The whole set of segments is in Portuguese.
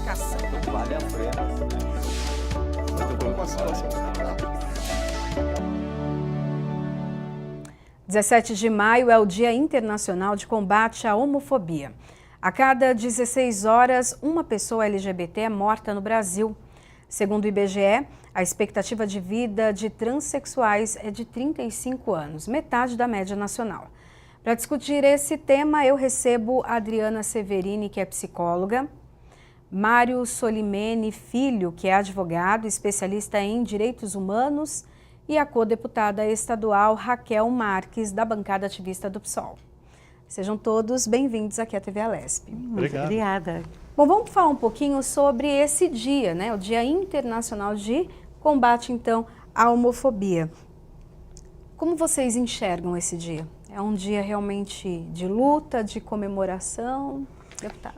Caçando vale a pena. Muito bom com a situação. 17 de maio é o Dia Internacional de Combate à Homofobia. A cada 16 horas, uma pessoa LGBT é morta no Brasil. Segundo o IBGE, a expectativa de vida de transexuais é de 35 anos, metade da média nacional. Para discutir esse tema, eu recebo a Adriana Severini, que é psicóloga, Mário Solimene Filho, que é advogado, especialista em direitos humanos, e a co-deputada estadual Raquel Marques, da bancada ativista do PSOL. Sejam todos bem-vindos aqui à TV Alesp. Muito obrigada. Bom, vamos falar um pouquinho sobre esse dia, né? O Dia Internacional de Combate, então, à Homofobia. Como vocês enxergam esse dia? É um dia realmente de luta, de comemoração? Deputada,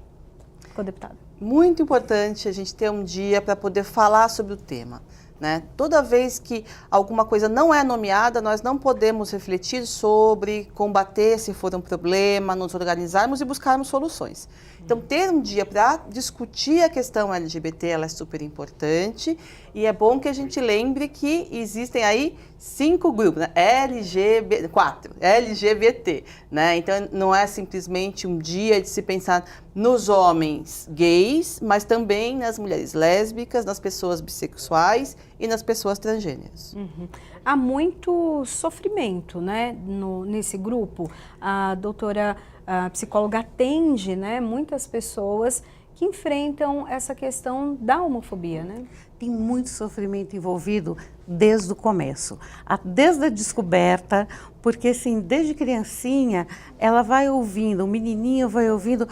co-deputada. Muito importante a gente ter um dia para poder falar sobre o tema. Né? Toda vez que alguma coisa não é nomeada, nós não podemos refletir sobre, combater se for um problema, nos organizarmos e buscarmos soluções. Então, ter um dia para discutir a questão LGBT, ela é super importante e é bom que a gente lembre que existem aí 5 grupos, né? LGBT, né? Então, não é simplesmente um dia de se pensar nos homens gays, mas também nas mulheres lésbicas, nas pessoas bissexuais e nas pessoas transgêneras. Há muito sofrimento, né, nesse grupo. A doutora psicóloga atende, né, muitas pessoas que enfrentam essa questão da homofobia, né? Tem muito sofrimento envolvido desde o começo, desde a descoberta, porque assim, desde criancinha, ela vai ouvindo, o menininho vai ouvindo,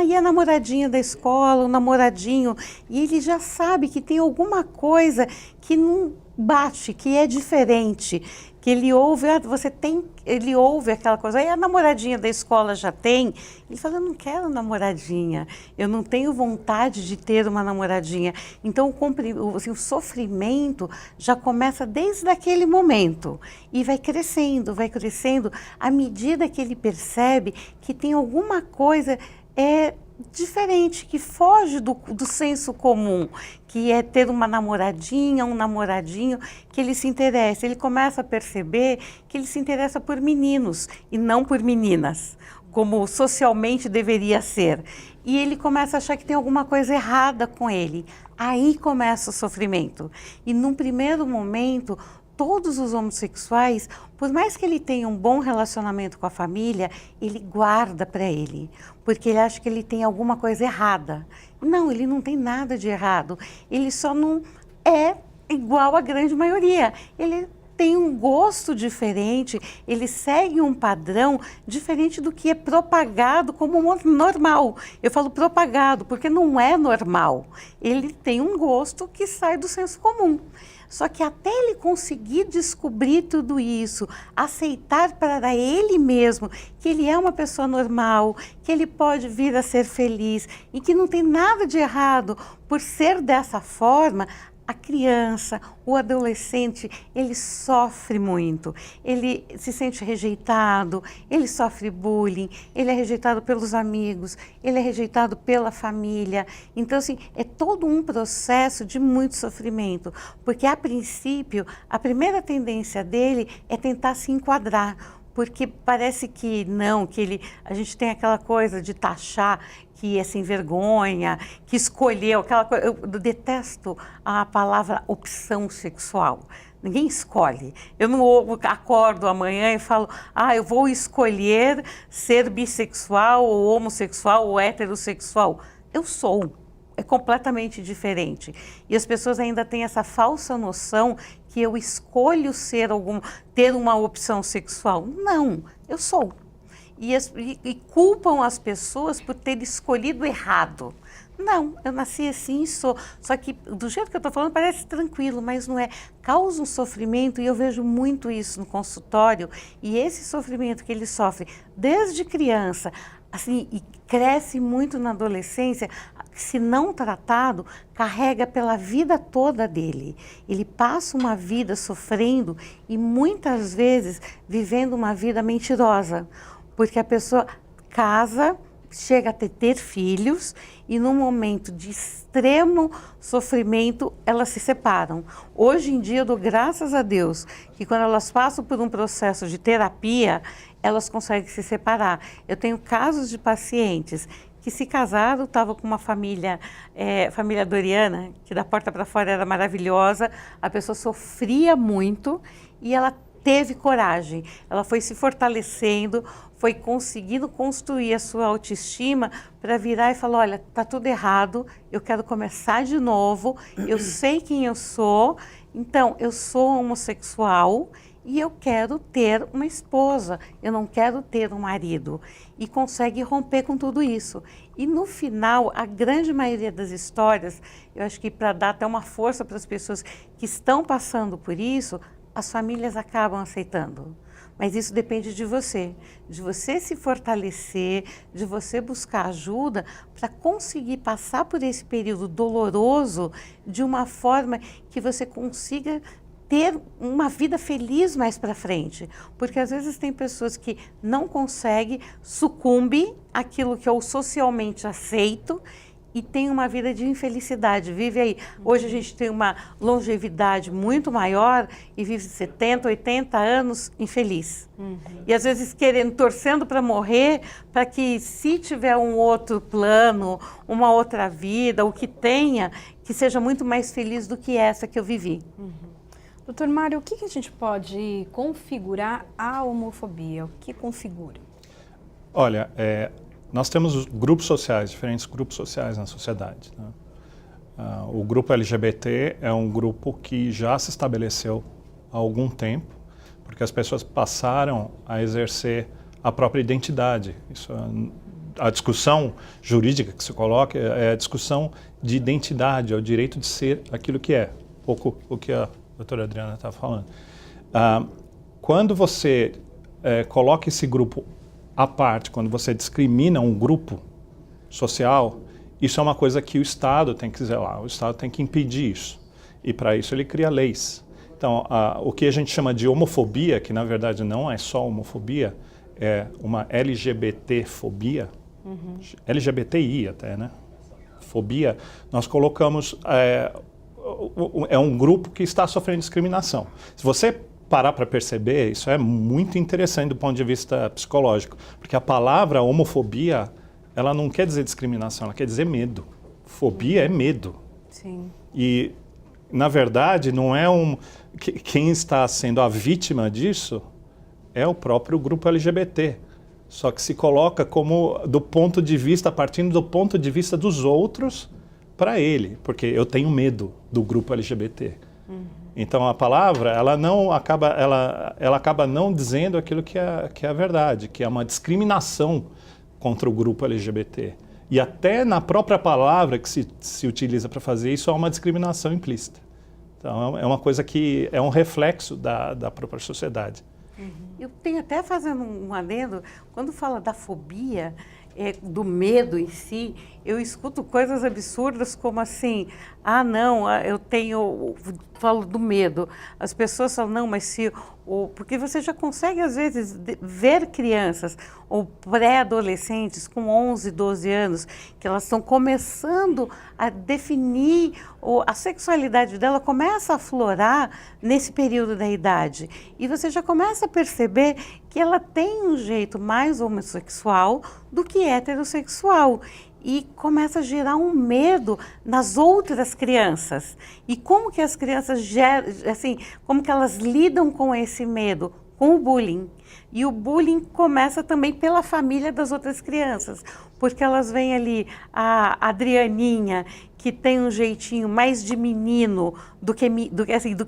e a namoradinha da escola, o namoradinho, e ele já sabe que tem alguma coisa que não bate, que é diferente, que ele ouve, ele ouve aquela coisa, aí a namoradinha da escola já tem, ele fala, eu não quero namoradinha, eu não tenho vontade de ter uma namoradinha. Então o sofrimento já começa desde aquele momento e vai crescendo à medida que ele percebe que tem alguma coisa diferente, que foge do senso comum, que é ter uma namoradinha, um namoradinho, que ele se interessa. Ele começa a perceber que ele se interessa por meninos e não por meninas, como socialmente deveria ser. E ele começa a achar que tem alguma coisa errada com ele. Aí começa o sofrimento. E num primeiro momento, todos os homossexuais, por mais que ele tenha um bom relacionamento com a família, ele guarda para ele, porque ele acha que ele tem alguma coisa errada. Não, ele não tem nada de errado, ele só não é igual à grande maioria. Ele tem um gosto diferente, ele segue um padrão diferente do que é propagado como normal. Eu falo propagado porque não é normal. Ele tem um gosto que sai do senso comum. Só que até ele conseguir descobrir tudo isso, aceitar para ele mesmo que ele é uma pessoa normal, que ele pode vir a ser feliz e que não tem nada de errado por ser dessa forma, a criança, o adolescente, ele sofre muito, ele se sente rejeitado, ele sofre bullying, ele é rejeitado pelos amigos, ele é rejeitado pela família. Então, assim, é todo um processo de muito sofrimento, porque a princípio, a primeira tendência dele é tentar se enquadrar, porque parece que não, a gente tem aquela coisa de taxar que é sem vergonha, que escolheu aquela coisa. Eu detesto a palavra opção sexual. Ninguém escolhe. Eu não acordo amanhã e falo, eu vou escolher ser bissexual, ou homossexual, ou heterossexual. Eu sou. É completamente diferente. E as pessoas ainda têm essa falsa noção que eu escolho ter uma opção sexual. Não, eu sou. E culpam as pessoas por ter escolhido errado. Não, eu nasci assim e sou. Só que do jeito que eu estou falando parece tranquilo, mas não é. Causa um sofrimento e eu vejo muito isso no consultório. E esse sofrimento que ele sofre desde criança, assim, e cresce muito na adolescência, se não tratado, carrega pela vida toda dele. Ele passa uma vida sofrendo e muitas vezes vivendo uma vida mentirosa. Porque a pessoa casa, chega a ter filhos e num momento de extremo sofrimento elas se separam. Hoje em dia eu dou graças a Deus que quando elas passam por um processo de terapia, elas conseguem se separar. Eu tenho casos de pacientes que se casaram, estavam com uma família, família Doriana, que da porta para fora era maravilhosa, a pessoa sofria muito e ela teve coragem, ela foi se fortalecendo, foi conseguindo construir a sua autoestima para virar e falar, olha, tá tudo errado, eu quero começar de novo, eu sei quem eu sou, então eu sou homossexual e eu quero ter uma esposa, eu não quero ter um marido. E consegue romper com tudo isso. E no final, a grande maioria das histórias, eu acho que para dar até uma força para as pessoas que estão passando por isso, as famílias acabam aceitando. Mas isso depende de você se fortalecer, de você buscar ajuda para conseguir passar por esse período doloroso de uma forma que você consiga ter uma vida feliz mais para frente, porque às vezes tem pessoas que não conseguem, sucumbe àquilo que é o socialmente aceito e tem uma vida de infelicidade, vive aí. Hoje a gente tem uma longevidade muito maior e vive 70, 80 anos infeliz. E às vezes querendo, torcendo para morrer, para que se tiver um outro plano, uma outra vida, o que tenha, que seja muito mais feliz do que essa que eu vivi. Doutor Mário, o que a gente pode configurar a homofobia? O que configura? Olha, nós temos grupos sociais, diferentes grupos sociais na sociedade, né? O grupo LGBT é um grupo que já se estabeleceu há algum tempo, porque as pessoas passaram a exercer a própria identidade. Isso, a discussão jurídica que se coloca é a discussão de identidade, é o direito de ser aquilo que é, pouco o que a doutora Adriana está falando. Quando você coloca esse grupo à parte, quando você discrimina um grupo social, isso é uma coisa que o Estado tem que zelar, o Estado tem que impedir isso. E para isso ele cria leis. Então, o que a gente chama de homofobia, que na verdade não é só homofobia, é uma LGBTfobia, LGBTI até, né? Fobia, nós colocamos... é um grupo que está sofrendo discriminação. Se você parar para perceber, isso é muito interessante do ponto de vista psicológico, porque a palavra homofobia, ela não quer dizer discriminação, ela quer dizer medo. Fobia é medo. Sim. E, na verdade, não é quem está sendo a vítima disso é o próprio grupo LGBT. Só que se coloca como do ponto de vista, partindo do ponto de vista dos outros, para ele, porque eu tenho medo do grupo LGBT. Então a palavra, ela acaba não dizendo aquilo que é a verdade, que é uma discriminação contra o grupo LGBT. E até na própria palavra que se utiliza para fazer isso, há uma discriminação implícita. Então é uma coisa que é um reflexo da própria sociedade. Eu tenho até fazendo um adendo, quando fala da fobia, do medo em si, eu escuto coisas absurdas como assim, não, falo do medo. As pessoas falam, não, mas porque você já consegue às vezes ver crianças ou pré-adolescentes com 11, 12 anos, que elas estão começando a definir, a sexualidade dela começa a aflorar nesse período da idade. E você já começa a perceber que ela tem um jeito mais homossexual do que heterossexual. E começa a gerar um medo nas outras crianças. E como que as crianças como que elas lidam com esse medo? Com o bullying. E o bullying começa também pela família das outras crianças, porque elas veem ali a Adrianinha, que tem um jeitinho mais de menino do que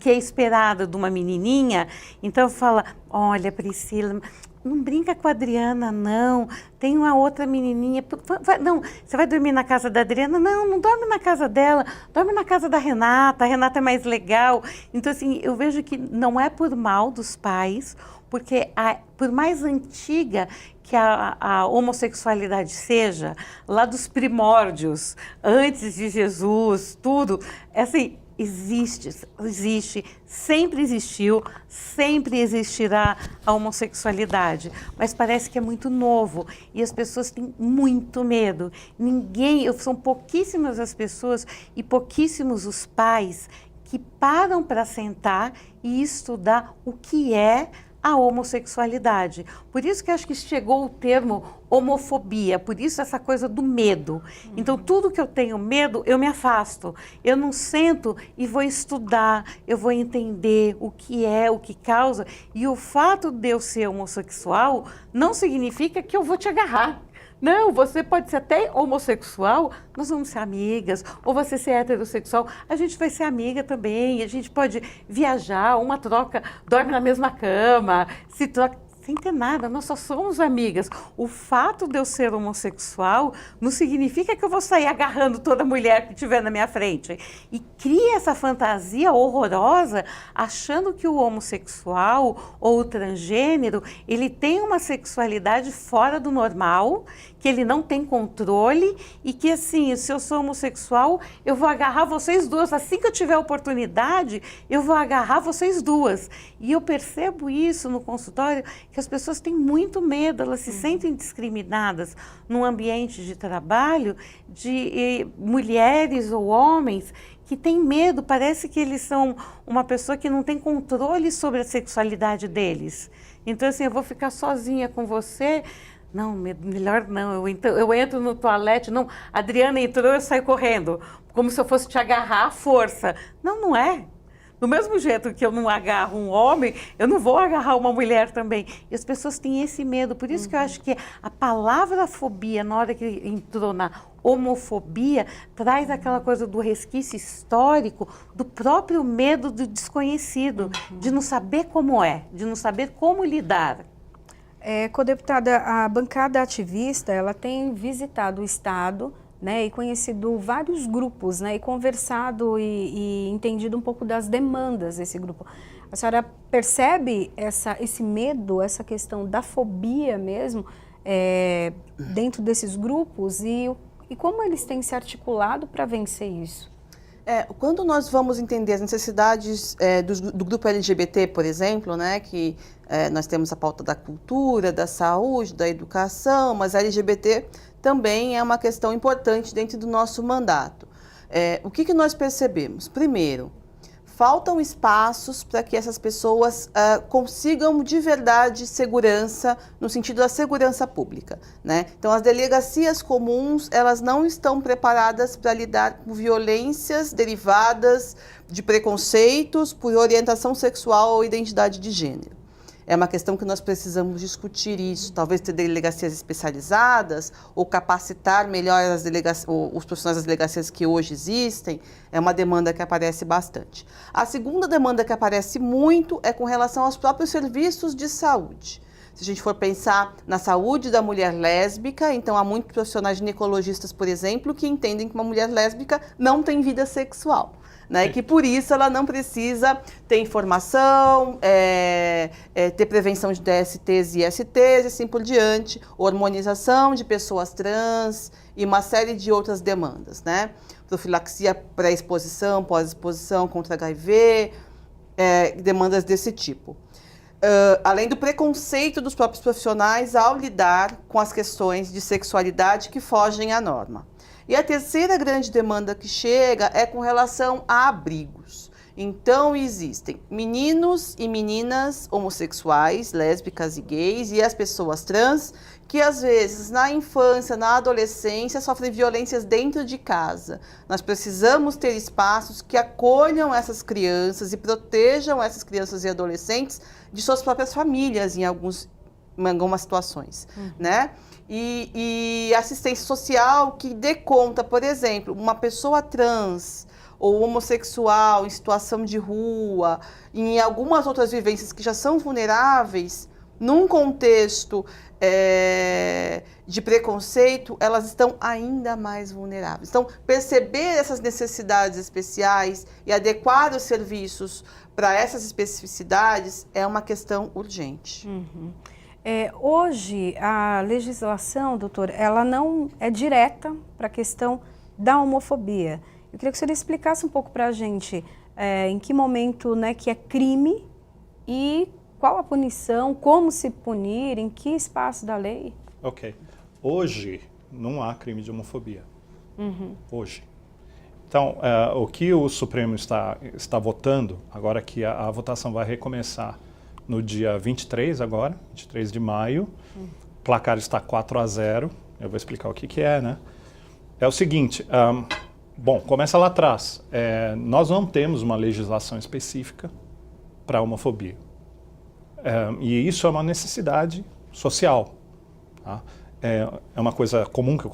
é esperado de uma menininha, então fala, olha, Priscila, não brinca com a Adriana, não. Tem uma outra menininha. Não, você vai dormir na casa da Adriana? Não, não dorme na casa dela. Dorme na casa da Renata. A Renata é mais legal. Então, assim, eu vejo que não é por mal dos pais, porque por mais antiga que a homossexualidade seja, lá dos primórdios, antes de Jesus, tudo, assim, existe, sempre existiu, sempre existirá a homossexualidade, mas parece que é muito novo e as pessoas têm muito medo. São pouquíssimas as pessoas e pouquíssimos os pais que param para sentar e estudar o que é a homossexualidade. Por isso que acho que chegou o termo homofobia, por isso essa coisa do medo. Então, tudo que eu tenho medo, eu me afasto. Eu não sento e vou estudar, eu vou entender o que é, o que causa. E o fato de eu ser homossexual não significa que eu vou te agarrar. Não, você pode ser até homossexual, nós vamos ser amigas, ou você ser heterossexual, a gente vai ser amiga também, a gente pode viajar, uma troca, dorme na mesma cama, se troca, sem ter nada, nós só somos amigas. O fato de eu ser homossexual não significa que eu vou sair agarrando toda mulher que estiver na minha frente. E cria essa fantasia horrorosa, achando que o homossexual ou o transgênero, ele tem uma sexualidade fora do normal, que ele não tem controle e que, assim, se eu sou homossexual, eu vou agarrar vocês duas. Assim que eu tiver oportunidade, eu vou agarrar vocês duas. E eu percebo isso no consultório, que as pessoas têm muito medo, elas se sentem discriminadas num ambiente de trabalho de mulheres ou homens que têm medo, parece que eles são uma pessoa que não tem controle sobre a sexualidade deles. Então, assim, eu vou ficar sozinha com você. Não, melhor não, eu entro no toalete, não, a Adriana entrou, eu saio correndo, como se eu fosse te agarrar à força. Não, não é. Do mesmo jeito que eu não agarro um homem, eu não vou agarrar uma mulher também. E as pessoas têm esse medo, por isso que eu acho que a palavra fobia, na hora que entrou na homofobia, traz aquela coisa do resquício histórico, do próprio medo do desconhecido, de não saber como é, de não saber como lidar. Codeputada, a bancada ativista, ela tem visitado o Estado, né, e conhecido vários grupos, né, e conversado e entendido um pouco das demandas desse grupo. A senhora percebe esse medo, essa questão da fobia mesmo, dentro desses grupos e como eles têm se articulado para vencer isso? Quando nós vamos entender as necessidades do grupo LGBT, por exemplo, né, que nós temos a pauta da cultura, da saúde, da educação, mas a LGBT também é uma questão importante dentro do nosso mandato. O que nós percebemos? Primeiro, faltam espaços para que essas pessoas consigam de verdade segurança, no sentido da segurança pública, né? Então, as delegacias comuns, elas não estão preparadas para lidar com violências derivadas de preconceitos por orientação sexual ou identidade de gênero. É uma questão que nós precisamos discutir isso, talvez ter delegacias especializadas ou capacitar melhor os profissionais das delegacias que hoje existem, é uma demanda que aparece bastante. A segunda demanda que aparece muito é com relação aos próprios serviços de saúde. Se a gente for pensar na saúde da mulher lésbica, então há muitos profissionais ginecologistas, por exemplo, que entendem que uma mulher lésbica não tem vida sexual. Né, e que por isso ela não precisa ter informação, ter prevenção de DSTs e ISTs e assim por diante, hormonização de pessoas trans e uma série de outras demandas, né? Profilaxia pré-exposição, pós-exposição contra HIV, demandas desse tipo. Além do preconceito dos próprios profissionais ao lidar com as questões de sexualidade que fogem à norma. E a terceira grande demanda que chega é com relação a abrigos. Então, existem meninos e meninas homossexuais, lésbicas e gays, e as pessoas trans, que às vezes na infância, na adolescência, sofrem violências dentro de casa. Nós precisamos ter espaços que acolham essas crianças e protejam essas crianças e adolescentes de suas próprias famílias em algumas situações, né? E assistência social que dê conta, por exemplo, uma pessoa trans ou homossexual em situação de rua, em algumas outras vivências que já são vulneráveis, num contexto de preconceito, elas estão ainda mais vulneráveis. Então, perceber essas necessidades especiais e adequar os serviços para essas especificidades é uma questão urgente. Hoje, a legislação, doutor, ela não é direta para a questão da homofobia. Eu queria que o senhor explicasse um pouco para a gente em que momento, né, que é crime e qual a punição, como se punir, em que espaço da lei? Ok. Hoje não há crime de homofobia. Hoje. Então, o que o Supremo está votando, agora que a votação vai recomeçar no dia 23 agora, 23 de maio, o placar está 4-0, eu vou explicar o que é, né? É o seguinte, bom, começa lá atrás. Nós não temos uma legislação específica para a homofobia. E isso é uma necessidade social. Tá? É uma coisa comum que eu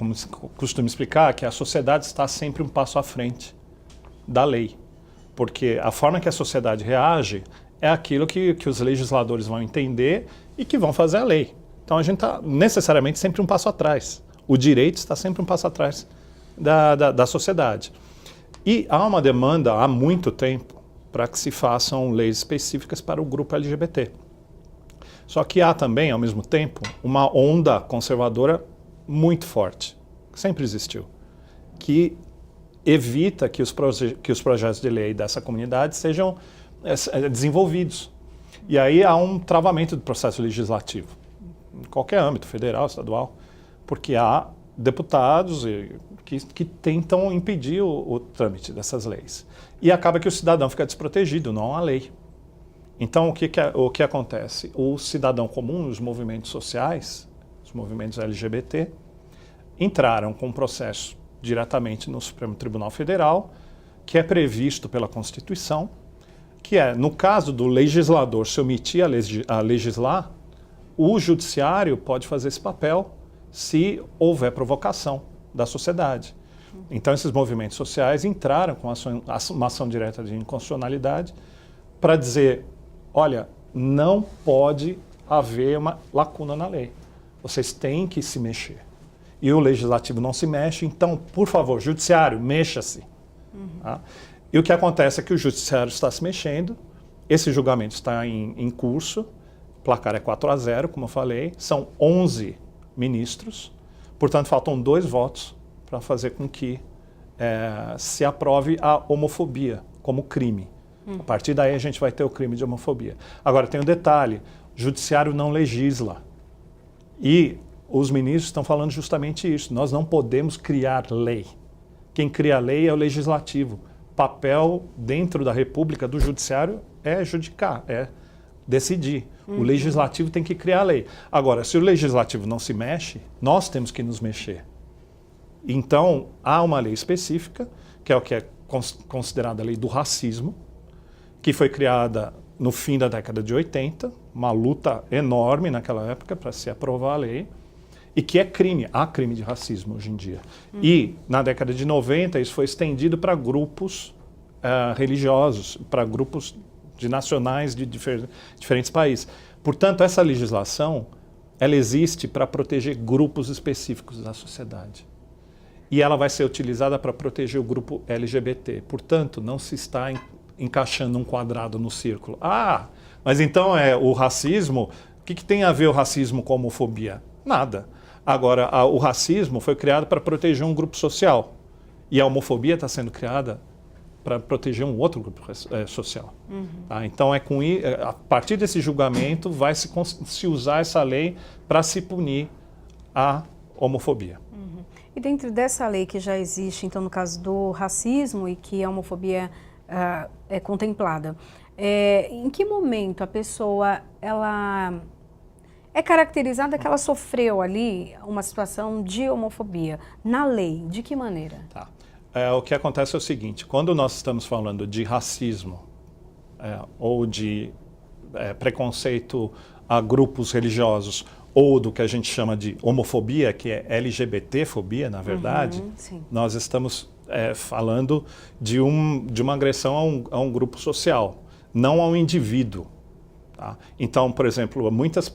costumo explicar, que a sociedade está sempre um passo à frente da lei. Porque a forma que a sociedade reage é aquilo que os legisladores vão entender e que vão fazer a lei. Então a gente está necessariamente sempre um passo atrás. O direito está sempre um passo atrás da sociedade. E há uma demanda há muito tempo para que se façam leis específicas para o grupo LGBT. Só que há também, ao mesmo tempo, uma onda conservadora muito forte, que sempre existiu, que evita que os projetos de lei dessa comunidade sejam desenvolvidos. E aí há um travamento do processo legislativo, em qualquer âmbito, federal, estadual, porque há deputados que tentam impedir o trâmite dessas leis. E acaba que o cidadão fica desprotegido, não a lei. Então, o que acontece? O cidadão comum, os movimentos sociais, os movimentos LGBT, entraram com um processo diretamente no Supremo Tribunal Federal, que é previsto pela Constituição, que é, no caso do legislador se omitir a legislar, o judiciário pode fazer esse papel se houver provocação da sociedade. Então, esses movimentos sociais entraram com uma ação direta de inconstitucionalidade para dizer: olha, não pode haver uma lacuna na lei. Vocês têm que se mexer. E o legislativo não se mexe, então, por favor, judiciário, mexa-se. Tá? E o que acontece é que o judiciário está se mexendo, esse julgamento está em curso, o placar é 4-0, como eu falei, são 11 ministros, portanto, faltam 2 votos para fazer com que se aprove a homofobia como crime. A partir daí a gente vai ter o crime de homofobia. Agora tem um detalhe, o judiciário não legisla. E os ministros estão falando justamente isso, nós não podemos criar lei. Quem cria a lei é o legislativo. Papel dentro da República do judiciário é judicar, é decidir. O legislativo tem que criar a lei. Agora, se o legislativo não se mexe, nós temos que nos mexer. Então, há uma lei específica, que é o que é considerada a lei do racismo, que foi criada no fim da década de 80, uma luta enorme naquela época para se aprovar a lei, e que é crime, há crime de racismo hoje em dia. E na década de 90 isso foi estendido para grupos religiosos, para grupos de nacionais de diferentes países. Portanto, essa legislação, ela existe para proteger grupos específicos da sociedade. E ela vai ser utilizada para proteger o grupo LGBT. Portanto, não se está encaixando um quadrado no círculo. Ah, mas então o racismo, o que tem a ver o racismo com a homofobia? Nada. Agora, o racismo foi criado para proteger um grupo social. E a homofobia está sendo criada para proteger um outro grupo social. Tá? Então, a partir desse julgamento, vai se usar essa lei para se punir a homofobia. E dentro dessa lei que já existe, então, no caso do racismo e que a homofobia é contemplada, em que momento a pessoa ela é caracterizada que ela sofreu ali uma situação de homofobia? Na lei, de que maneira? Tá. O que acontece é o seguinte, quando nós estamos falando de racismo ou de preconceito a grupos religiosos ou do que a gente chama de homofobia, que é LGBT-fobia, na verdade, nós estamos falando de uma agressão a um grupo social, não a um indivíduo. Tá? Então, por exemplo,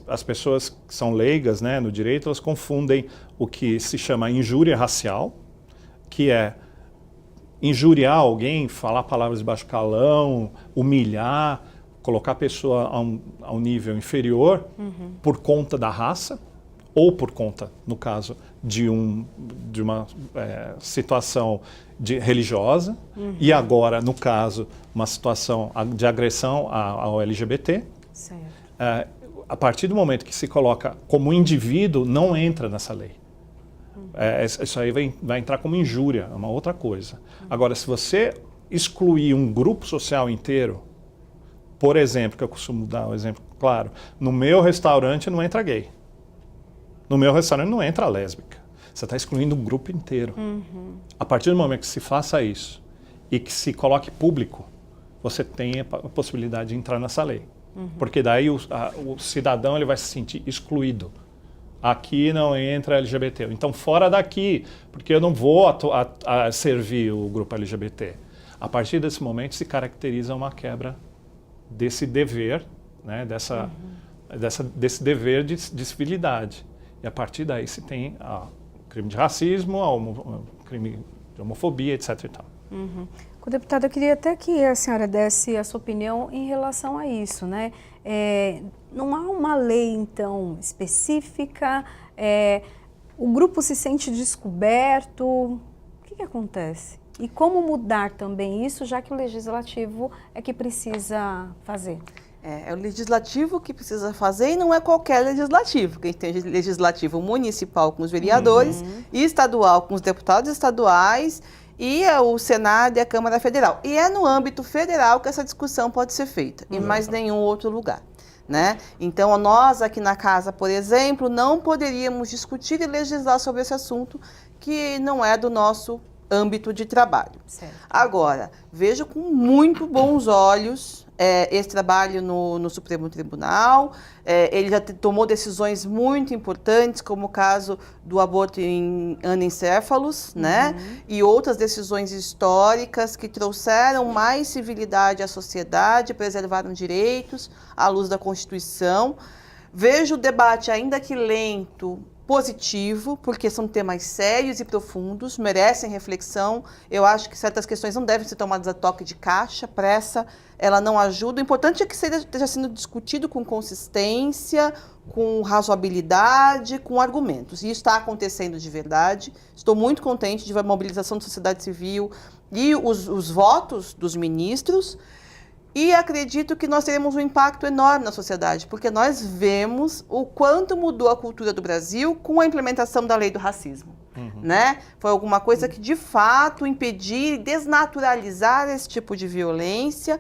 as pessoas que são leigas, né, no direito, elas confundem o que se chama injúria racial, que é injuriar alguém, falar palavras de baixo calão, humilhar, colocar a pessoa a um nível inferior por conta da raça ou por conta, no caso, de uma situação religiosa e agora, no caso, uma situação de agressão ao LGBT. Certo. A partir do momento que se coloca como indivíduo, não entra nessa lei. Isso aí vai entrar como injúria, é uma outra coisa. Agora, se você excluir um grupo social inteiro, por exemplo, que eu costumo dar um exemplo claro, no meu restaurante não entra gay. No meu restaurante não entra lésbica. Você está excluindo um grupo inteiro. A partir do momento que se faça isso e que se coloque público, você tem a possibilidade de entrar nessa lei. Porque daí o cidadão ele vai se sentir excluído. Aqui não entra LGBT. Então, fora daqui, porque eu não vou servir o grupo LGBT. A partir desse momento se caracteriza uma quebra desse dever, né, desse dever de civilidade. E a partir daí se tem o crime de racismo, o crime de homofobia, etc. E tal. Deputada, eu queria até que a senhora desse a sua opinião em relação a isso, né? Não há uma lei, então, específica? O grupo se sente descoberto? O que acontece? E como mudar também isso, já que o legislativo é que precisa fazer? É o legislativo que precisa fazer e não é qualquer legislativo, porque a gente tem legislativo municipal com os vereadores e estadual com os deputados estaduais e o Senado e a Câmara Federal. E é no âmbito federal que essa discussão pode ser feita, em mais nenhum outro lugar. Né? Então, nós aqui na casa, por exemplo, não poderíamos discutir e legislar sobre esse assunto que não é do nosso âmbito de trabalho. Certo. Agora, vejo com muito bons olhos esse trabalho no Supremo Tribunal. Ele já tomou decisões muito importantes, como o caso do aborto em anencéfalos, né? E outras decisões históricas que trouxeram mais civilidade à sociedade, preservaram direitos à luz da Constituição. Vejo o debate, ainda que lento, positivo, porque são temas sérios e profundos, merecem reflexão. Eu acho que certas questões não devem ser tomadas a toque de caixa, pressa, ela não ajuda. O importante é que esteja sendo discutido com consistência, com razoabilidade, com argumentos. E isso está acontecendo de verdade. Estou muito contente de ver a mobilização da sociedade civil e os votos dos ministros. E acredito que nós teremos um impacto enorme na sociedade, porque nós vemos o quanto mudou a cultura do Brasil com a implementação da lei do racismo. Né? Foi alguma coisa que, de fato, impedir e desnaturalizar esse tipo de violência,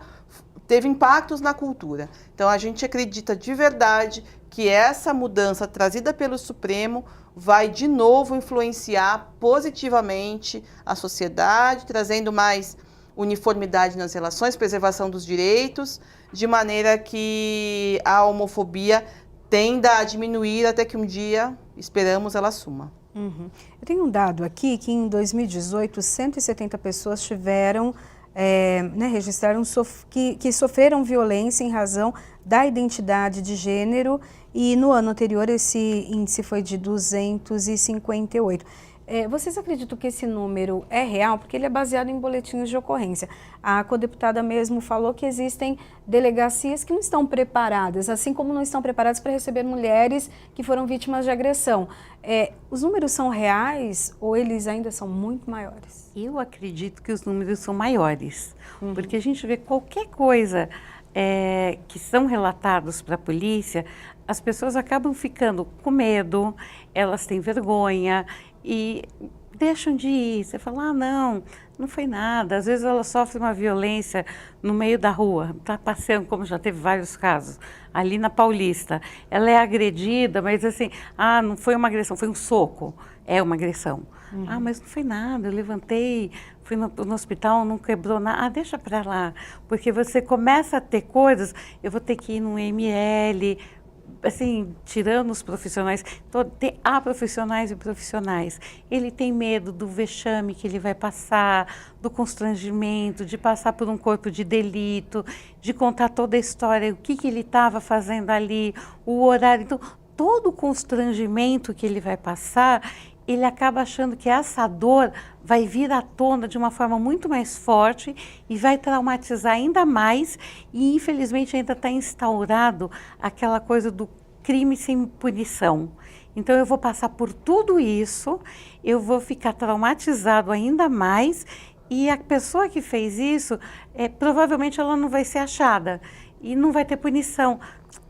teve impactos na cultura. Então, a gente acredita de verdade que essa mudança trazida pelo Supremo vai, de novo, influenciar positivamente a sociedade, trazendo mais uniformidade nas relações, preservação dos direitos, de maneira que a homofobia tenda a diminuir até que um dia, esperamos, ela suma. Eu tenho um dado aqui que em 2018, 170 pessoas registraram que sofreram violência em razão da identidade de gênero e no ano anterior esse índice foi de 258. Vocês acreditam que esse número é real? Porque ele é baseado em boletins de ocorrência. A codeputada mesmo falou que existem delegacias que não estão preparadas, assim como não estão preparadas para receber mulheres que foram vítimas de agressão. Os números são reais ou eles ainda são muito maiores? Eu acredito que os números são maiores, porque a gente vê qualquer coisa que são relatados para a polícia, as pessoas acabam ficando com medo, elas têm vergonha, e deixam de ir. Você fala, não foi nada. Às vezes ela sofre uma violência no meio da rua, está passeando, como já teve vários casos, ali na Paulista. Ela é agredida, mas assim, não foi uma agressão, foi um soco. É uma agressão. Mas não foi nada, eu levantei, fui no hospital, não quebrou nada. Deixa para lá, porque você começa a ter coisas, eu vou ter que ir no ML, assim, tirando os profissionais, há profissionais e profissionais. Ele tem medo do vexame que ele vai passar, do constrangimento, de passar por um corpo de delito, de contar toda a história, o que ele estava fazendo ali, o horário. Então, todo o constrangimento que ele vai passar, ele acaba achando que essa dor vai vir à tona de uma forma muito mais forte e vai traumatizar ainda mais e, infelizmente, ainda está instaurado aquela coisa do crime sem punição. Então eu vou passar por tudo isso, eu vou ficar traumatizado ainda mais e a pessoa que fez isso, provavelmente ela não vai ser achada e não vai ter punição.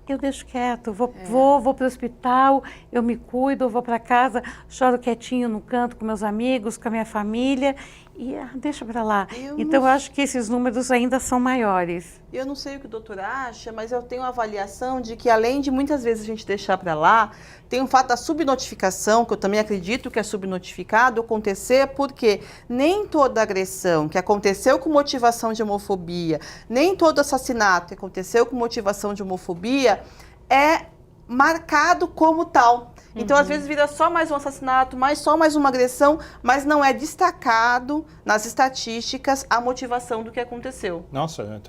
Eu deixo quieto, vou para o hospital, eu me cuido, eu vou para casa, choro quietinho no canto com meus amigos, com a minha família e deixa para lá. Então eu acho que esses números ainda são maiores. Eu não sei o que o doutor acha, mas eu tenho a avaliação de que, além de muitas vezes a gente deixar para lá, tem o fato da subnotificação, que eu também acredito que é subnotificado, acontecer porque nem toda agressão que aconteceu com motivação de homofobia, nem todo assassinato que aconteceu com motivação de homofobia é marcado como tal. Então, às vezes, vira só mais um assassinato, só mais uma agressão, mas não é destacado nas estatísticas a motivação do que aconteceu. Nossa,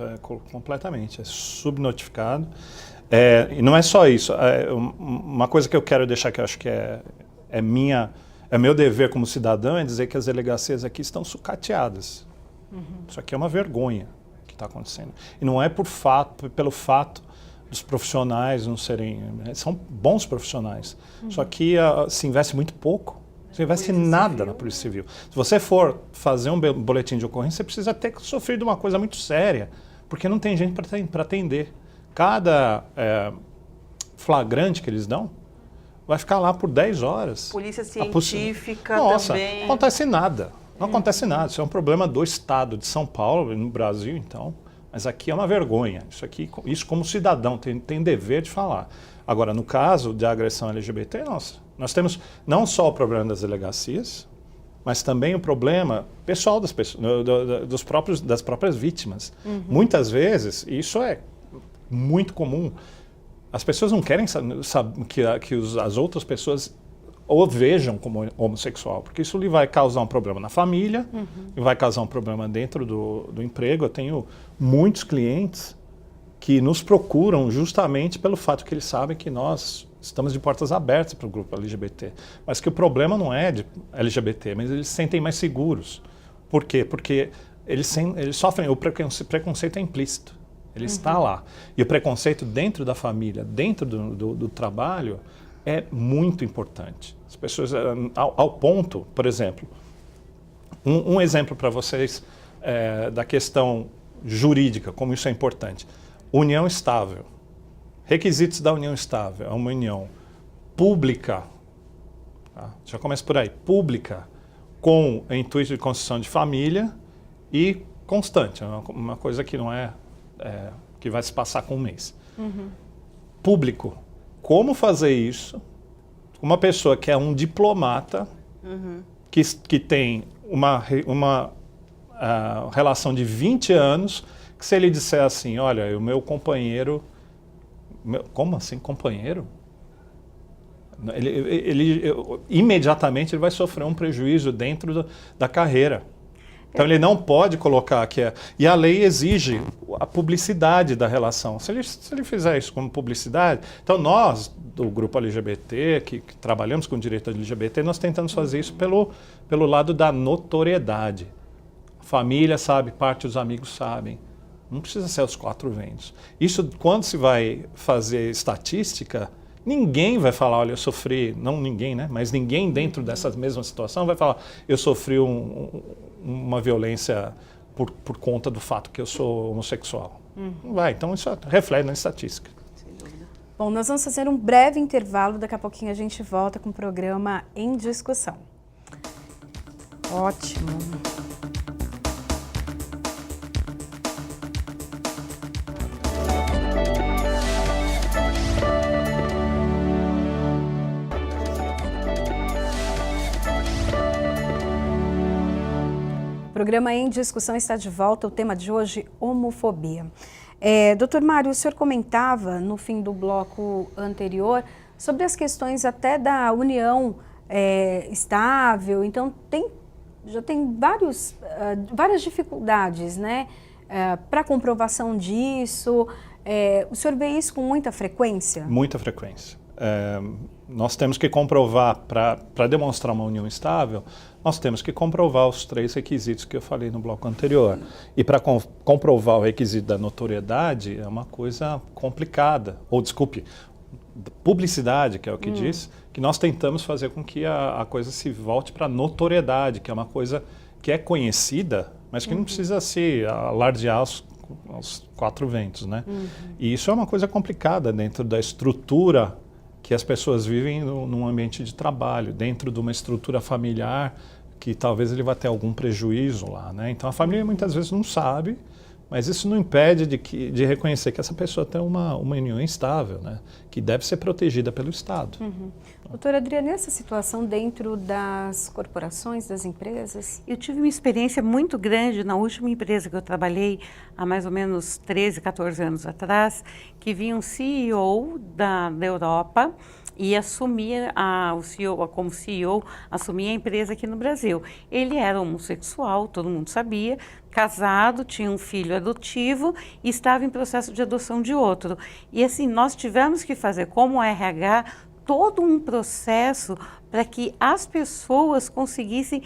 completamente. É subnotificado. E não é só isso. Uma coisa que eu quero deixar, que eu acho que é meu dever como cidadão, é dizer que as delegacias aqui estão sucateadas. Isso aqui é uma vergonha que está acontecendo. E não é pelo fato dos profissionais não serem... São bons profissionais. Só que se investe muito pouco. Você investe nada na Polícia Civil. Se você for fazer um boletim de ocorrência, você precisa ter sofrido uma coisa muito séria, porque não tem gente para atender. Cada flagrante que eles dão vai ficar lá por 10 horas. Polícia científica Nossa, também. não acontece nada. Não acontece nada. Isso é um problema do Estado de São Paulo, no Brasil, então. Mas aqui é uma vergonha. Isso como cidadão, tem dever de falar. Agora, no caso de agressão LGBT, nós temos não só o problema das delegacias, mas também o problema pessoal das pessoas, das próprias vítimas. Muitas vezes, e isso é muito comum, as pessoas não querem saber que as outras pessoas o vejam como homossexual, porque isso lhe vai causar um problema na família, e vai causar um problema dentro do emprego. Eu tenho muitos clientes que nos procuram justamente pelo fato que eles sabem que nós estamos de portas abertas para o grupo LGBT. Mas que o problema não é de LGBT, mas eles se sentem mais seguros. Por quê? Porque eles sofrem, o preconceito é implícito, ele está lá. E o preconceito dentro da família, dentro do trabalho, é muito importante. As pessoas, ao ponto, por exemplo, um exemplo para vocês da questão jurídica, como isso é importante. União estável. Requisitos da união estável. É uma união pública, tá? Já começa por aí, pública, com o intuito de construção de família e constante. É uma coisa que não que vai se passar com um mês. Público. Como fazer isso? Uma pessoa que é um diplomata, que tem uma relação de 20 anos, que se ele disser assim, olha, o meu companheiro... Como assim, companheiro? Imediatamente ele vai sofrer um prejuízo dentro da carreira. Então ele não pode colocar que E a lei exige a publicidade da relação. Se ele fizer isso como publicidade... Então nós, do grupo LGBT, que trabalhamos com direito LGBT, nós tentamos fazer isso pelo lado da notoriedade. A família sabe, parte dos amigos sabem. Não precisa ser os 4 ventos. Isso, quando se vai fazer estatística, ninguém vai falar, olha, eu sofri... Não ninguém, né? Mas ninguém dentro dessa mesma situação vai falar, eu sofri uma violência por conta do fato que eu sou homossexual. Não vai, então isso reflete na estatística. Bom, nós vamos fazer um breve intervalo, daqui a pouquinho a gente volta com o programa Em Discussão. Ótimo. O programa Em Discussão está de volta, o tema de hoje, homofobia. Doutor Mário, o senhor comentava no fim do bloco anterior sobre as questões até da união estável, então já tem várias dificuldades, né, para comprovação disso. O senhor vê isso com muita frequência? Muita frequência. Nós temos que comprovar, para demonstrar uma união estável, nós temos que comprovar os 3 requisitos que eu falei no bloco anterior. E para comprovar o requisito da notoriedade é uma coisa complicada. Ou, desculpe, publicidade, que é o que diz, que nós tentamos fazer com que a coisa se volte para notoriedade, que é uma coisa que é conhecida, mas que não precisa se alardear aos quatro ventos, né? E isso é uma coisa complicada dentro da estrutura que as pessoas vivem num ambiente de trabalho, dentro de uma estrutura familiar que talvez ele vá ter algum prejuízo lá, né? Então a família muitas vezes não sabe, mas isso não impede de reconhecer que essa pessoa tem uma união instável, né? Que deve ser protegida pelo Estado. Doutora Adriana, essa situação dentro das corporações, das empresas? Eu tive uma experiência muito grande na última empresa que eu trabalhei há mais ou menos 13, 14 anos atrás, que vinha um CEO da Europa e assumia como CEO, assumia a empresa aqui no Brasil. Ele era homossexual, todo mundo sabia, casado, tinha um filho adotivo e estava em processo de adoção de outro. E assim, nós tivemos que fazer, como RH, todo um processo para que as pessoas conseguissem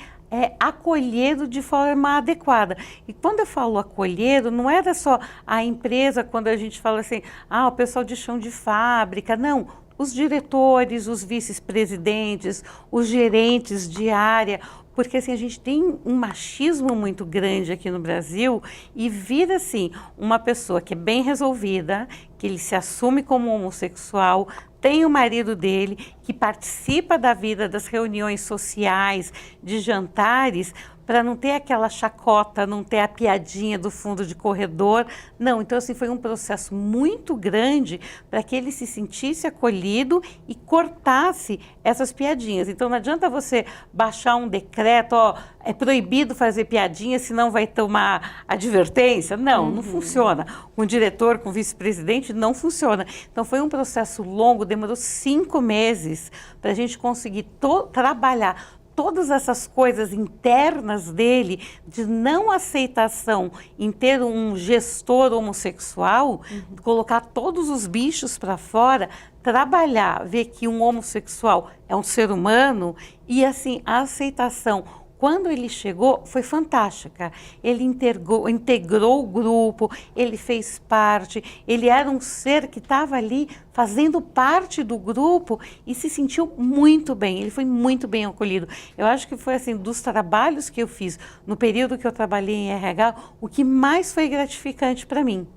acolhido de forma adequada. E quando eu falo acolhido, não era só a empresa, quando a gente fala assim, o pessoal de chão de fábrica, não. Os diretores, os vice-presidentes, os gerentes de área, porque assim, a gente tem um machismo muito grande aqui no Brasil e vira assim, uma pessoa que é bem resolvida, que ele se assume como homossexual, tem o marido dele, que participa da vida das reuniões sociais, de jantares, para não ter aquela chacota, não ter a piadinha do fundo de corredor. Não, então assim, foi um processo muito grande para que ele se sentisse acolhido e cortasse essas piadinhas. Então não adianta você baixar um decreto, é proibido fazer piadinha, senão vai tomar advertência. Não, não funciona. Com o diretor, com o vice-presidente, não funciona. Então foi um processo longo, demorou 5 meses para a gente conseguir trabalhar todas essas coisas internas dele, de não aceitação em ter um gestor homossexual, colocar todos os bichos para fora, trabalhar, ver que um homossexual é um ser humano e assim, a aceitação. Quando ele chegou, foi fantástica. Ele integrou o grupo, ele fez parte, ele era um ser que estava ali fazendo parte do grupo e se sentiu muito bem, ele foi muito bem acolhido. Eu acho que foi assim, dos trabalhos que eu fiz, no período que eu trabalhei em RH, o que mais foi gratificante para mim.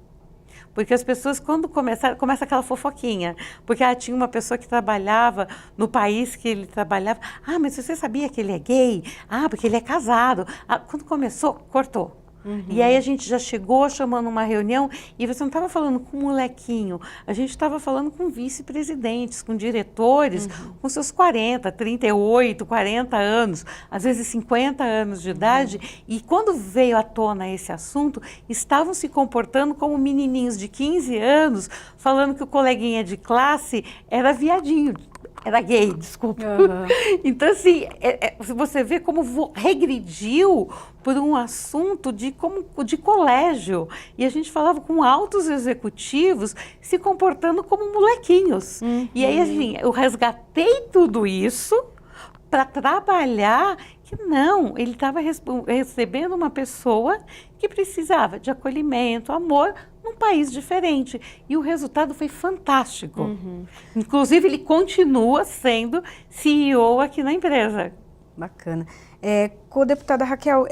Porque as pessoas, quando começa aquela fofoquinha, porque tinha uma pessoa que trabalhava no país que ele trabalhava, mas você sabia que ele é gay? Porque ele é casado. Quando começou, cortou. E aí a gente já chegou chamando uma reunião e você não estava falando com um molequinho, a gente estava falando com vice-presidentes, com diretores, com seus 40, 38, 40 anos, às vezes 50 anos de idade, e quando veio à tona esse assunto, estavam se comportando como menininhos de 15 anos, falando que o coleguinha de classe era viadinho. Era gay, desculpa. Então, assim, você vê como regrediu por um assunto de colégio. E a gente falava com altos executivos se comportando como molequinhos. E aí, assim, eu resgatei tudo isso para trabalhar que não, ele estava recebendo uma pessoa que precisava de acolhimento, amor, num país diferente. E o resultado foi fantástico. Inclusive, ele continua sendo CEO aqui na empresa. Bacana. Co-deputada Raquel,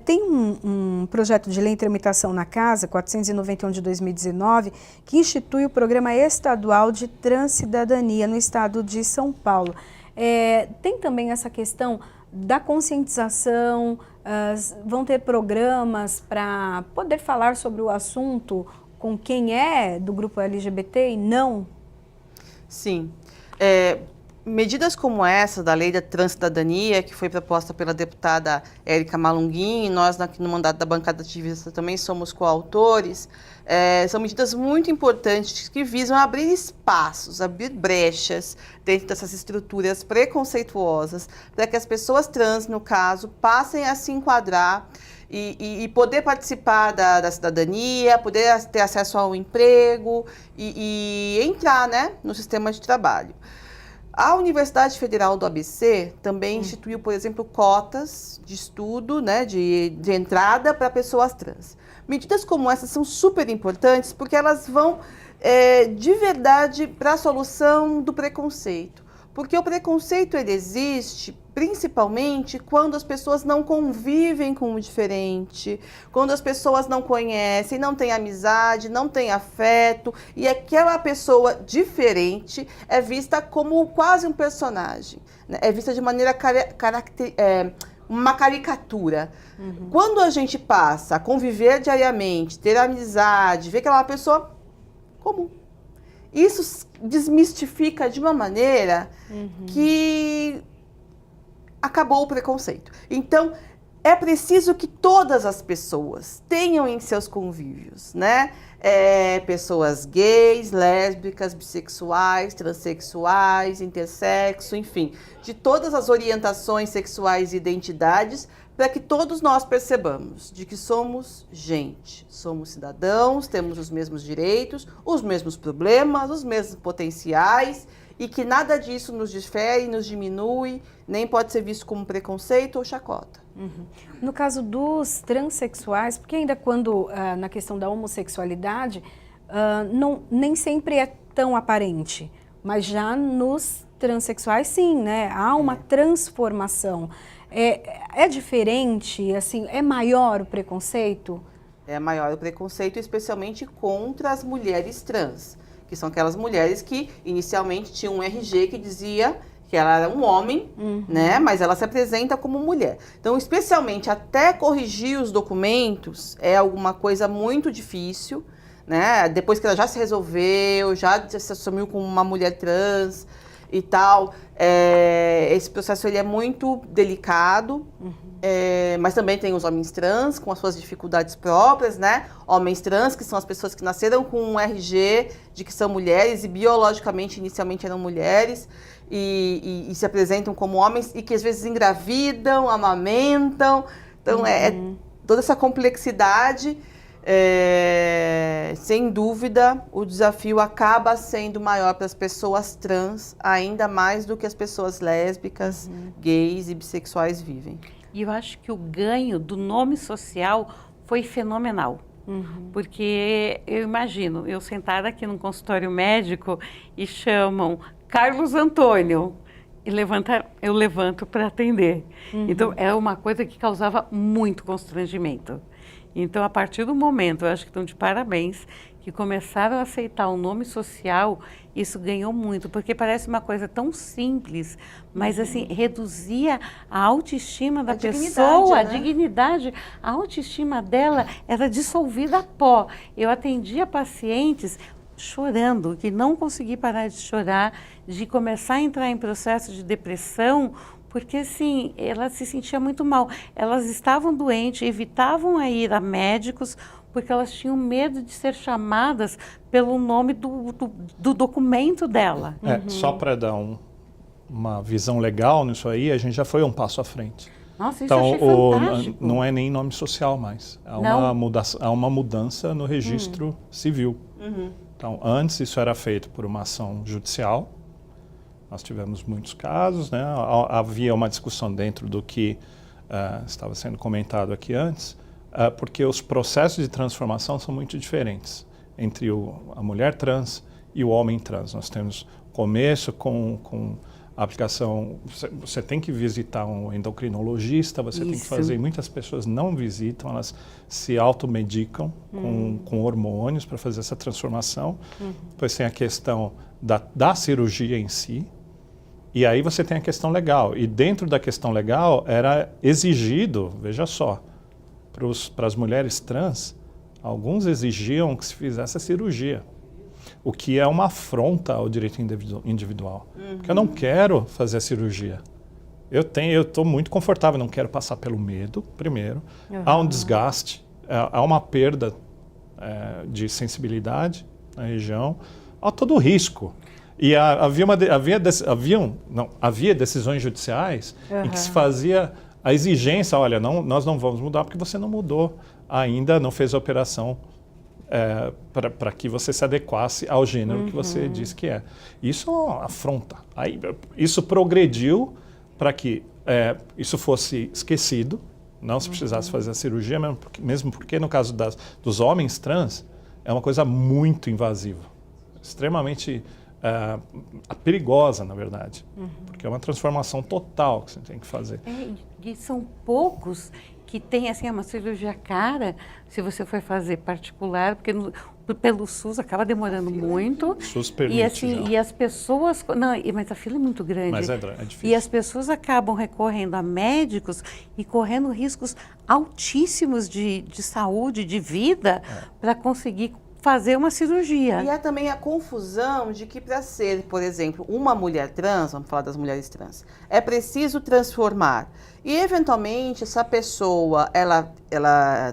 tem um projeto de lei em tramitação na Casa, 491 de 2019, que institui o Programa Estadual de Transcidadania no estado de São Paulo. Tem também essa questão da conscientização, vão ter programas para poder falar sobre o assunto com quem é do grupo LGBT e não? Sim. Medidas como essa da Lei da Transcidadania, que foi proposta pela deputada Érica Malunguin, e nós no mandato da bancada ativista também somos coautores, são medidas muito importantes que visam abrir espaços, abrir brechas dentro dessas estruturas preconceituosas, para que as pessoas trans, no caso, passem a se enquadrar e poder participar da cidadania, poder ter acesso ao emprego e entrar, né, no sistema de trabalho. A Universidade Federal do ABC também instituiu, por exemplo, cotas de estudo, né, de entrada para pessoas trans. Medidas como essas são super importantes porque elas vão de verdade para a solução do preconceito. Porque o preconceito ele existe principalmente quando as pessoas não convivem com o diferente, quando as pessoas não conhecem, não têm amizade, não têm afeto, e aquela pessoa diferente é vista como quase um personagem, né? É vista de maneira uma caricatura. Quando a gente passa a conviver diariamente, ter amizade, ver que ela é uma pessoa comum, isso desmistifica de uma maneira que acabou o preconceito. Então, é preciso que todas as pessoas tenham em seus convívios, né? Pessoas gays, lésbicas, bissexuais, transexuais, intersexo, enfim, de todas as orientações sexuais e identidades, para que todos nós percebamos de que somos gente, somos cidadãos, temos os mesmos direitos, os mesmos problemas, os mesmos potenciais, e que nada disso nos difere, nos diminui, nem pode ser visto como preconceito ou chacota. No caso dos transexuais, porque ainda quando na questão da homossexualidade, nem sempre é tão aparente, mas já nos transexuais sim, né? Há uma transformação. É diferente, assim, é maior o preconceito? É maior o preconceito, especialmente contra as mulheres trans, que são aquelas mulheres que inicialmente tinham um RG que dizia que ela era um homem, né? Mas ela se apresenta como mulher. Então, especialmente até corrigir os documentos é alguma coisa muito difícil, né? Depois que ela já se resolveu, já se assumiu como uma mulher trans e tal, esse processo ele é muito delicado. Mas também tem os homens trans com as suas dificuldades próprias, né? Homens trans, que são as pessoas que nasceram com um RG de que são mulheres e biologicamente, inicialmente eram mulheres e se apresentam como homens e que às vezes engravidam, amamentam. Então, toda essa complexidade, sem dúvida, o desafio acaba sendo maior para as pessoas trans, ainda mais do que as pessoas lésbicas, gays e bissexuais vivem. E eu acho que o ganho do nome social foi fenomenal. Porque eu imagino, eu sentada aqui num consultório médico e chamam Carlos Antônio, eu levanto para atender. Então, é uma coisa que causava muito constrangimento. Então, a partir do momento, eu acho que estão de parabéns, que começaram a aceitar o nome social, isso ganhou muito, porque parece uma coisa tão simples, mas assim, reduzia a autoestima da pessoa, a dignidade, a autoestima dela era dissolvida a pó. Eu atendia pacientes chorando, que não consegui parar de chorar, de começar a entrar em processo de depressão, porque assim, ela se sentia muito mal. Elas estavam doentes, evitavam a ir a médicos, porque elas tinham medo de ser chamadas pelo nome do documento dela. Só para dar uma visão legal nisso aí, a gente já foi um passo à frente. Nossa, isso então, eu achei fantástico. Não é nem nome social mais. Há uma mudança no registro civil. Então, antes isso era feito por uma ação judicial. Nós tivemos muitos casos, né? Havia uma discussão dentro do que estava sendo comentado aqui antes, porque os processos de transformação são muito diferentes entre a mulher trans e o homem trans. Nós temos começo com a aplicação, você tem que visitar um endocrinologista, você tem que fazer, muitas pessoas não visitam, elas se automedicam com hormônios para fazer essa transformação. Depois tem a questão da cirurgia em si, e aí você tem a questão legal. E dentro da questão legal era exigido, veja só, para as mulheres trans, alguns exigiam que se fizesse a cirurgia, o que é uma afronta ao direito individual. Porque eu não quero fazer a cirurgia. Eu estou muito confortável, não quero passar pelo medo, primeiro. Há um desgaste, há uma perda de sensibilidade na região, há todo o risco. E havia decisões judiciais em que se fazia a exigência, olha, nós não vamos mudar porque você não mudou ainda, não fez a operação para que você se adequasse ao gênero que você disse que é. Isso é uma afronta. Aí, isso progrediu para que isso fosse esquecido, não se precisasse fazer a cirurgia, mesmo porque no caso dos homens trans, é uma coisa muito invasiva. extremamente perigosa, na verdade, porque é uma transformação total que você tem que fazer. E são poucos que têm assim, uma cirurgia cara, se você for fazer particular, porque pelo SUS acaba demorando muito. O SUS permite, e assim, e as pessoas, não, mas a fila é muito grande. Mas é difícil. E as pessoas acabam recorrendo a médicos e correndo riscos altíssimos de saúde, de vida, para conseguir fazer uma cirurgia. E há também a confusão de que para ser, por exemplo, uma mulher trans, vamos falar das mulheres trans, é preciso transformar. E eventualmente essa pessoa, ela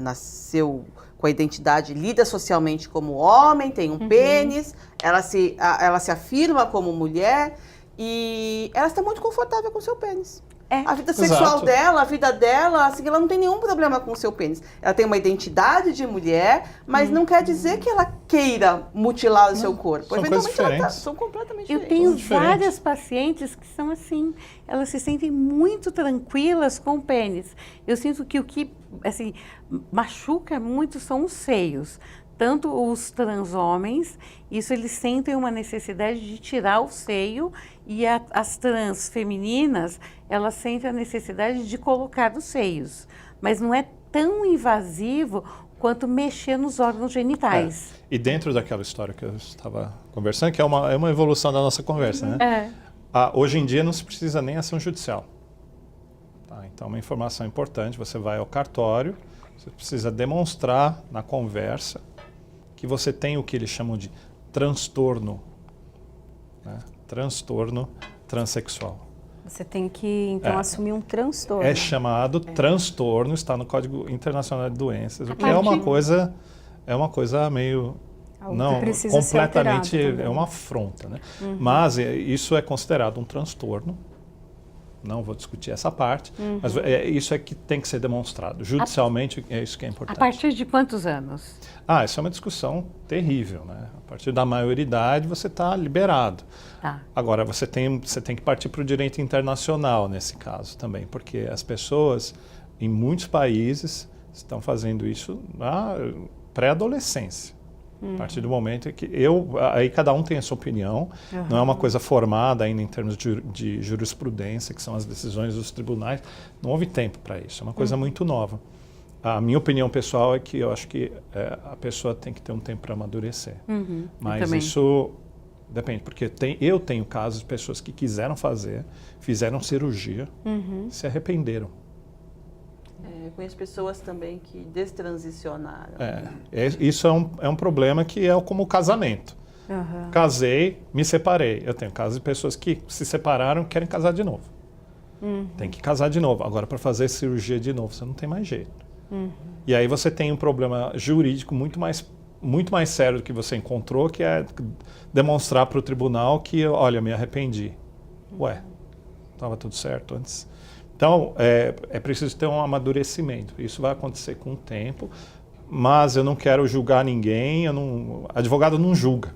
nasceu com a identidade, lida socialmente como homem, tem um pênis, ela se afirma como mulher e ela está muito confortável com o seu pênis. A vida sexual dela, a vida dela, assim, ela não tem nenhum problema com o seu pênis. Ela tem uma identidade de mulher, mas não quer dizer que ela queira mutilar o seu corpo. São coisas diferentes. São completamente Eu diferentes. tenho várias pacientes que são assim, elas se sentem muito tranquilas com o pênis. Eu sinto que o que assim, machuca muito são os seios. Tanto os trans homens, isso eles sentem uma necessidade de tirar o seio, e as trans femininas, elas sentem a necessidade de colocar os seios. Mas não é tão invasivo quanto mexer nos órgãos genitais. E dentro daquela história que eu estava conversando, que é uma evolução da nossa conversa, né? Hoje em dia não se precisa nem ação judicial. Tá? Então, uma informação importante, você vai ao cartório, você precisa demonstrar na conversa que você tem o que eles chamam de transtorno, né? Transtorno transexual. Você tem que, então, assumir um transtorno. É chamado transtorno, está no Código Internacional de Doenças, o que é uma coisa meio... Não, completamente, é uma afronta, né? Mas isso é considerado um transtorno. Não vou discutir essa parte, mas isso é que tem que ser demonstrado. Judicialmente, é isso que é importante. A partir de quantos anos? Isso é uma discussão terrível, né? A partir da maioridade, você está liberado. Agora, você tem que partir para o direito internacional nesse caso também, porque as pessoas, em muitos países, estão fazendo isso na pré-adolescência. A partir do momento que aí cada um tem a sua opinião, não é uma coisa formada ainda em termos de jurisprudência, que são as decisões dos tribunais, não houve tempo para isso, é uma coisa muito nova. A minha opinião pessoal é que eu acho que a pessoa tem que ter um tempo para amadurecer, mas isso depende, porque eu tenho casos de pessoas que quiseram fazer, fizeram cirurgia e se arrependeram. Eu conheço pessoas também que destransicionaram. Isso é um problema que é como o casamento. Casei, me separei. Eu tenho casos de pessoas que se separaram e querem casar de novo. Tem que casar de novo. Agora, para fazer cirurgia de novo, você não tem mais jeito. E aí você tem um problema jurídico muito mais sério do que você encontrou, que é demonstrar para o tribunal que, olha, me arrependi. Ué, estava tudo certo antes. Então, é preciso ter um amadurecimento. Isso vai acontecer com o tempo, mas eu não quero julgar ninguém. Advogado não julga.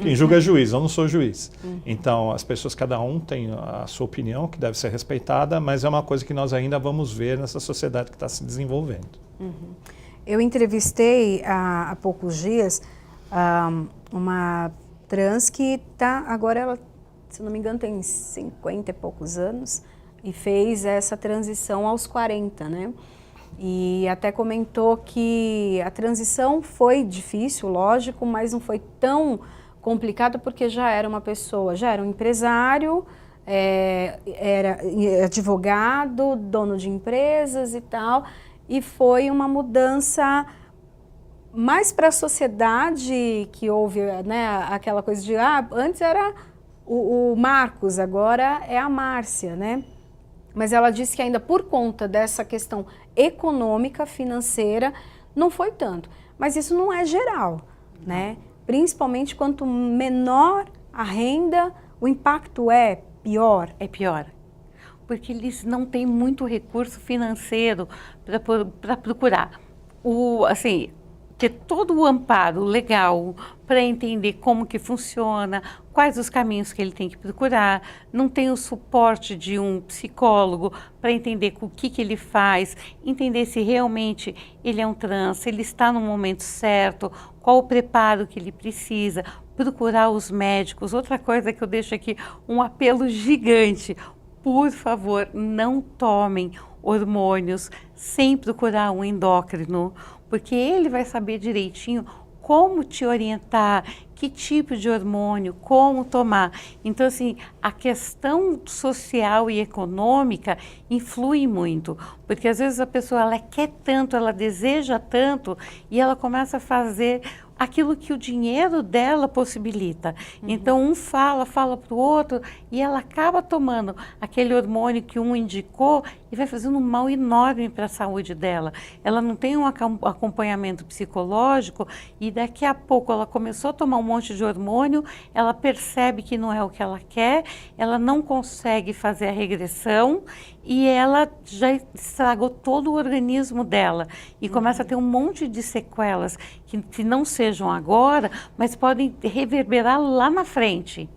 Quem julga é juiz, eu não sou juiz. Então, as pessoas, cada um tem a sua opinião, que deve ser respeitada, mas é uma coisa que nós ainda vamos ver nessa sociedade que está se desenvolvendo. Eu entrevistei há poucos dias uma trans que está, agora ela, se não me engano, tem 50 e poucos anos, e fez essa transição aos 40, né? E até comentou que a transição foi difícil, lógico, mas não foi tão complicada porque já era uma pessoa, já era um empresário, era advogado, dono de empresas e tal, e foi uma mudança mais para a sociedade, que houve, né, aquela coisa de, antes era o Marcos, agora é a Márcia, né? Mas ela disse que ainda por conta dessa questão econômica, financeira, não foi tanto. Mas isso não é geral, né? Principalmente quanto menor a renda, o impacto é pior. É pior. Porque eles não têm muito recurso financeiro para procurar. Ter todo o amparo legal para entender como que funciona, quais os caminhos que ele tem que procurar, não tem o suporte de um psicólogo para entender o que ele faz, entender se realmente ele é um trans, se ele está no momento certo, qual o preparo que ele precisa, procurar os médicos. Outra coisa que eu deixo aqui, um apelo gigante, por favor, não tomem hormônios sem procurar um endócrino, porque ele vai saber direitinho como te orientar, que tipo de hormônio, como tomar. Então, assim, a questão social e econômica influi muito, porque às vezes a pessoa ela quer tanto, ela deseja tanto e ela começa a fazer aquilo que o dinheiro dela possibilita. Então, um fala para o outro e ela acaba tomando aquele hormônio que um indicou e vai fazendo um mal enorme para a saúde dela. Ela não tem um acompanhamento psicológico e daqui a pouco ela começou a tomar um monte de hormônio, ela percebe que não é o que ela quer, ela não consegue fazer a regressão e ela já estragou todo o organismo dela e começa a ter um monte de sequelas que não sejam agora, mas podem reverberar lá na frente.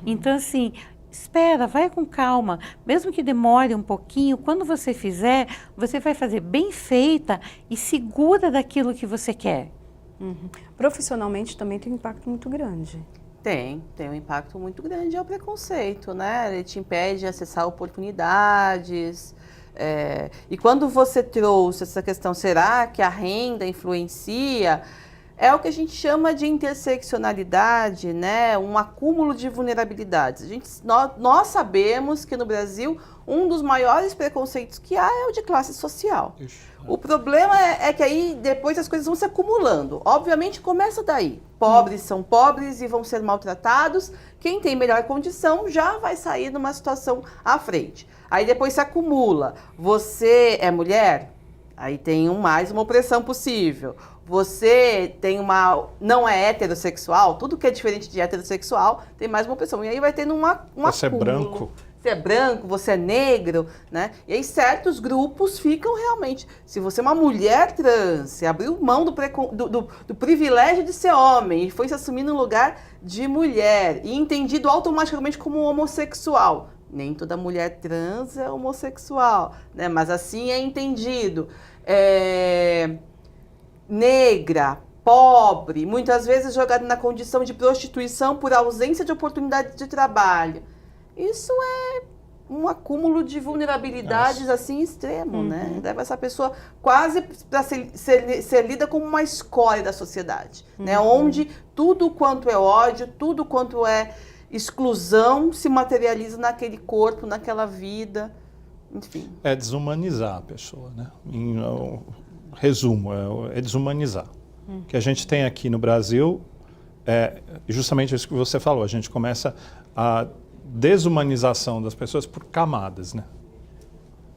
Então, assim, espera, vai com calma, mesmo que demore um pouquinho, quando você fizer, você vai fazer bem feita e segura daquilo que você quer. Profissionalmente também tem um impacto muito grande. Tem um impacto muito grande, é o preconceito, né? Ele te impede de acessar oportunidades. E quando você trouxe essa questão, será que a renda influencia? É o que a gente chama de interseccionalidade, né? Um acúmulo de vulnerabilidades. Nós sabemos que no Brasil um dos maiores preconceitos que há é o de classe social. O problema é que aí depois as coisas vão se acumulando. Obviamente começa daí. Pobres são pobres e vão ser maltratados. Quem tem melhor condição já vai sair numa situação à frente. Aí depois se acumula. Você é mulher? Aí tem mais uma opressão possível. Você não é heterossexual, tudo que é diferente de heterossexual tem mais uma opressão. E aí vai tendo uma Você acúmulo. é branco. Você é branco, você é negro, né? E aí certos grupos ficam realmente... Se você é uma mulher trans, você abriu mão do privilégio de ser homem e foi se assumir no lugar de mulher e entendido automaticamente como homossexual. Nem toda mulher trans é homossexual, né? Mas assim é entendido. Negra, pobre, muitas vezes jogada na condição de prostituição por ausência de oportunidade de trabalho. Isso é um acúmulo de vulnerabilidades assim extremo, né? Leva essa pessoa quase para ser lida como uma escória da sociedade, né? Onde tudo quanto é ódio, tudo quanto é exclusão se materializa naquele corpo, naquela vida, enfim. É desumanizar a pessoa, né? Resumo, é desumanizar. O que a gente tem aqui no Brasil é justamente isso que você falou. A gente começa a desumanização das pessoas por camadas, né?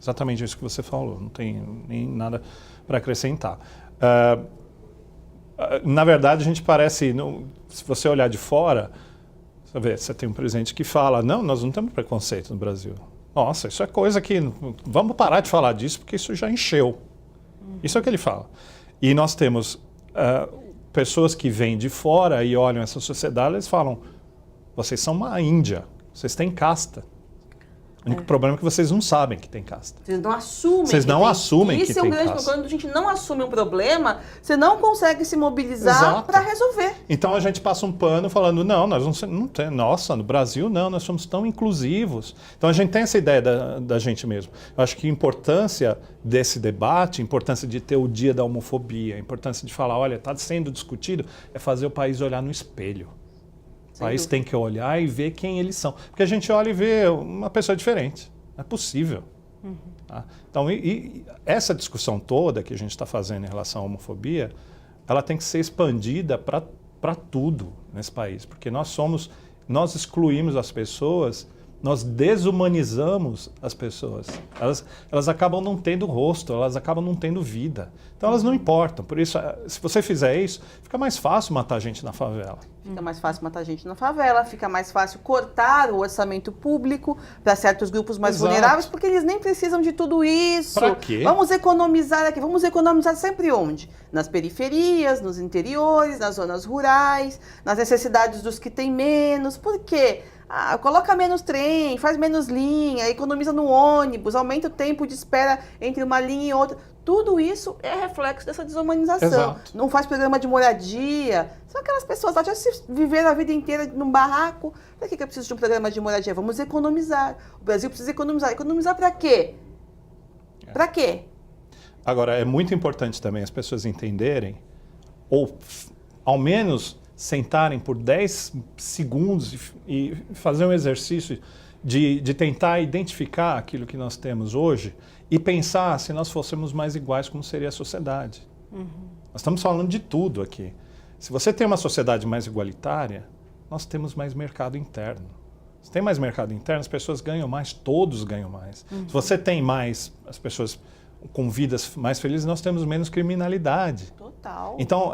Exatamente isso que você falou. Não tem nem nada para acrescentar. Na verdade, a gente parece... se você olhar de fora, você tem um presidente que fala, não, nós não temos preconceito no Brasil. Nossa, isso é coisa que... Vamos parar de falar disso porque isso já encheu. Isso é o que ele fala. E nós temos pessoas que vêm de fora e olham essa sociedade, eles falam, vocês são uma Índia, vocês têm casta. O único problema é que vocês não sabem que tem casta. Vocês não assumem. Vocês não assumem que tem casta. Isso é um grande problema. Quando a gente não assume um problema, você não consegue se mobilizar para resolver. Então a gente passa um pano falando, não, nós não temos, nossa, no Brasil não, nós somos tão inclusivos. Então a gente tem essa ideia da gente mesmo. Eu acho que a importância desse debate, a importância de ter o dia da homofobia, a importância de falar, olha, está sendo discutido, é fazer o país olhar no espelho. O país tem que olhar e ver quem eles são. Porque a gente olha e vê uma pessoa diferente. Não é possível. Tá? Então, essa discussão toda que a gente está fazendo em relação à homofobia, ela tem que ser expandida para tudo nesse país. Porque nós excluímos as pessoas, nós desumanizamos as pessoas. Elas acabam não tendo rosto, elas acabam não tendo vida. Então elas não importam. Por isso, se você fizer isso, fica mais fácil matar gente na favela. Fica mais fácil matar gente na favela, fica mais fácil cortar o orçamento público para certos grupos mais vulneráveis, porque eles nem precisam de tudo isso. Pra quê? Vamos economizar aqui. Vamos economizar sempre onde? Nas periferias, nos interiores, nas zonas rurais, nas necessidades dos que têm menos. Por quê? Coloca menos trem, faz menos linha, economiza no ônibus, aumenta o tempo de espera entre uma linha e outra. Tudo isso é reflexo dessa desumanização. Exato. Não faz programa de moradia. São aquelas pessoas lá já se viveram a vida inteira num barraco. Para que eu preciso de um programa de moradia? Vamos economizar. O Brasil precisa economizar. Economizar para quê? Para quê? Agora, é muito importante também as pessoas entenderem, ou ao menos sentarem por 10 segundos e fazer um exercício de tentar identificar aquilo que nós temos hoje e pensar se nós fôssemos mais iguais, como seria a sociedade. Nós estamos falando de tudo aqui. Se você tem uma sociedade mais igualitária, nós temos mais mercado interno. Se tem mais mercado interno, as pessoas ganham mais, todos ganham mais. Se você tem mais, as pessoas com vidas mais felizes, nós temos menos criminalidade. Total. Então,